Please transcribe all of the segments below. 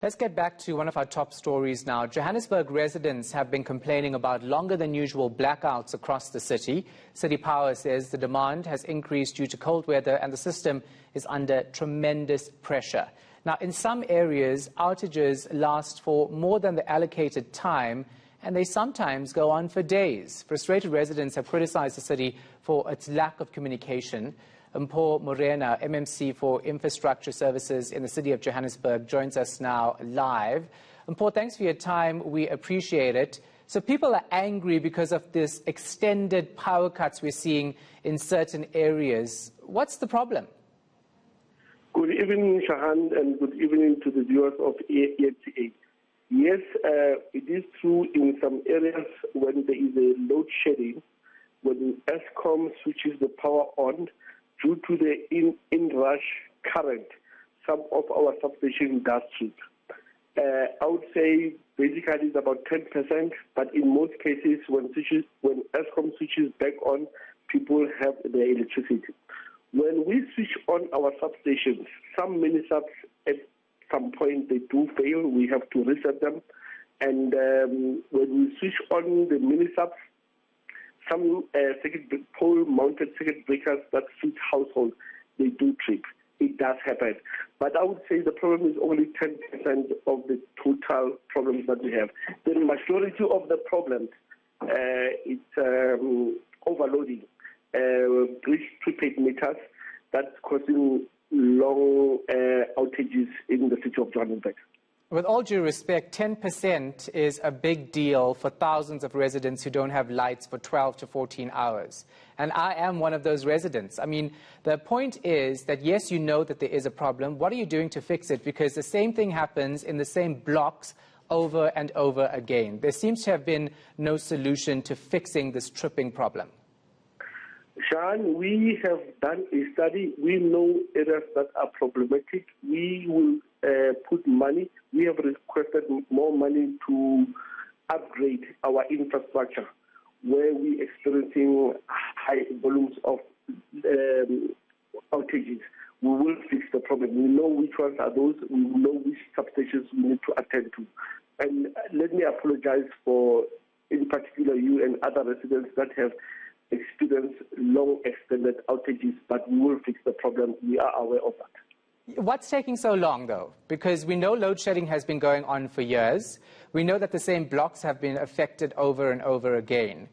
Let's get back to one of our top stories now. Johannesburg residents have been complaining about longer than usual blackouts across the city. City Power says the demand has increased due to cold weather and the system is under tremendous pressure. Now, in some areas, outages last for more than the allocated time and they sometimes go on for days. Frustrated residents have criticized the city for its lack of communication. Mpho Moerane, MMC for Infrastructure Services in the City of Johannesburg, joins us now live. Mpho, thanks for your time. We appreciate it. So people are angry because of this extended power cuts we're seeing in certain areas. What's the problem? Good evening, Shahan, and good evening to the viewers of eNCA. Yes, it is true in some areas when there is a load shedding, when Eskom switches the power on, due to the in-rush current, some of our substations does trip. I would say basically it's about 10%, but in most cases when Eskom switches back on, people have their electricity. When we switch on our substations, some mini subs at some point they do fail, we have to reset them. And when we switch on the mini subs, some pole-mounted circuit breakers that suit households, they do trip. It does happen. But I would say the problem is only 10% of the total problems that we have. The majority of the problems, it's overloading, breached prepaid meters that's causing long outages in the city of Johannesburg. With all due respect, 10% is a big deal for thousands of residents who don't have lights for 12 to 14 hours. And I am one of those residents. I mean, the point is that, yes, you know that there is a problem. What are you doing to fix it? Because the same thing happens in the same blocks over and over again. There seems to have been no solution to fixing this tripping problem. Shahan, we have done a study. We know areas that are problematic. We will put money. We have requested more money to upgrade our infrastructure where we're experiencing high volumes of outages. We will fix the problem. We know which ones are those. We know which substations we need to attend to. And let me apologize for, in particular, you and other residents that have experienced long extended outages, but we will fix the problem. We are aware of that. What's taking so long, though? Because we know load shedding has been going on for years. We know that the same blocks have been affected over and over again.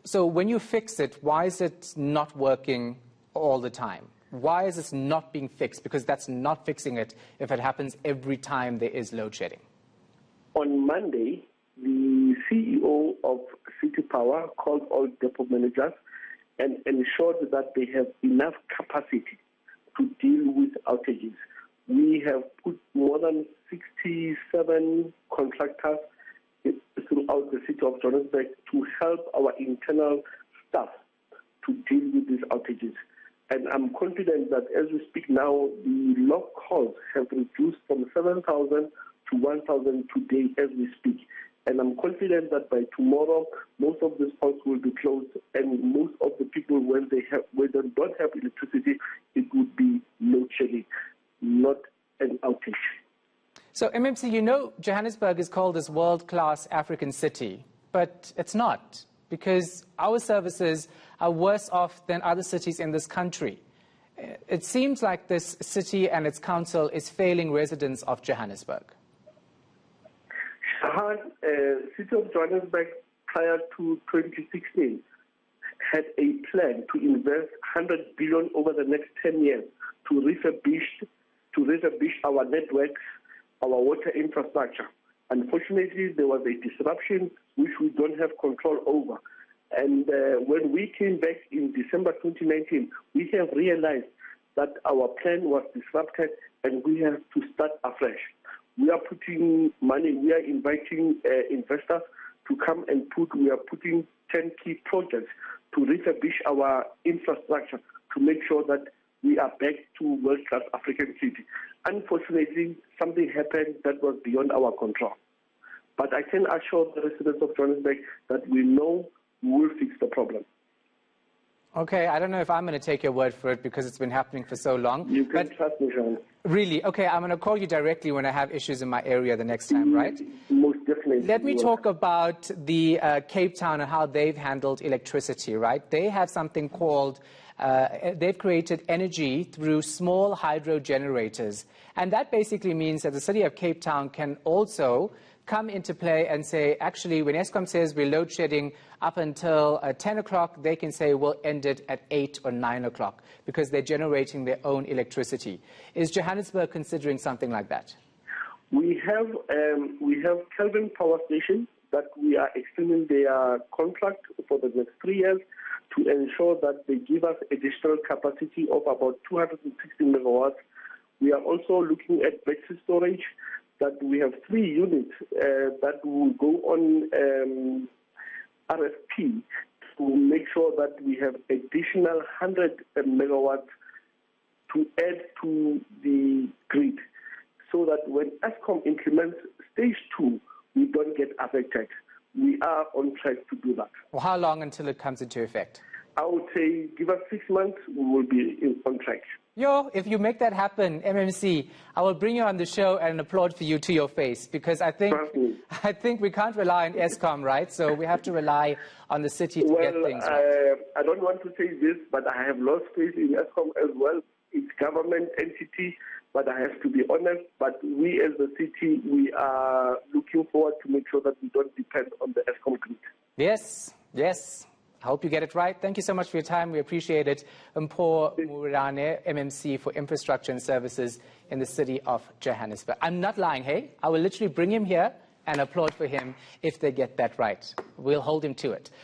So when you fix it, why is it not working all the time? Why is this not being fixed? Because that's not fixing it if it happens every time there is load shedding. On Monday, the CEO of City Power called all depot managers and ensured that they have enough capacity to deal with outages. We have put more than 67 contractors throughout the city of Johannesburg to help our internal staff to deal with these outages. And I'm confident that as we speak now, the log calls have reduced from 7,000 to 1,000 today as we speak. And I'm confident that by tomorrow, most of these calls will be closed, and most of the people, when they don't have electricity, it would be load shedding, not an outage. So, MMC, you know Johannesburg is called this world-class African city, but it's not, because our services are worse off than other cities in this country. It seems like this city and its council is failing residents of Johannesburg. City of Johannesburg, prior to 2016, had a plan to invest 100 billion over the next 10 years to refurbish our networks, our water infrastructure. Unfortunately, there was a disruption which we don't have control over. And when we came back in December 2019, we have realized that our plan was disrupted and we have to start afresh. We are putting money, we are inviting investors to come and we are putting 10 key projects to refurbish our infrastructure to make sure that we are back to world-class African city. Unfortunately, something happened that was beyond our control. But I can assure the residents of Johannesburg that we know we will fix the problem. Okay, I don't know if I'm going to take your word for it because it's been happening for so long. You can trust me, Shahan. Really? Okay, I'm going to call you directly when I have issues in my area the next time, right? Most definitely. Let me talk about the Cape Town and how they've handled electricity, right? They have something called, they've created energy through small hydro generators. And that basically means that the city of Cape Town can also come into play and say, actually, when Eskom says we're load shedding up until 10 o'clock, they can say we'll end it at 8 or 9 o'clock because they're generating their own electricity. Is Johannesburg considering something like that? We have Kelvin Power Station that we are extending their contract for the next 3 years to ensure that they give us additional capacity of about 260 megawatts. We are also looking at battery storage, that we have 3 units that will go on RFP to make sure that we have additional 100 megawatts to add to the grid, so that when Eskom implements stage 2, we don't get affected. We are on track to do that. Well, how long until it comes into effect? I would say give us 6 months, we will be on track. Yo, if you make that happen, MMC, I will bring you on the show and applaud for you to your face, because I think we can't rely on Eskom, right? So we have to rely on the city to get things right. I don't want to say this, but I have lost faith in Eskom as well. It's government entity, but I have to be honest. But we as the city, we are looking forward to make sure that we don't depend on the Eskom grid. Yes, yes. I hope you get it right. Thank you so much for your time. We appreciate it. Mpho Moerane, MMC for Infrastructure and Services in the City of Johannesburg. I'm not lying, hey? I will literally bring him here and applaud for him if they get that right. We'll hold him to it.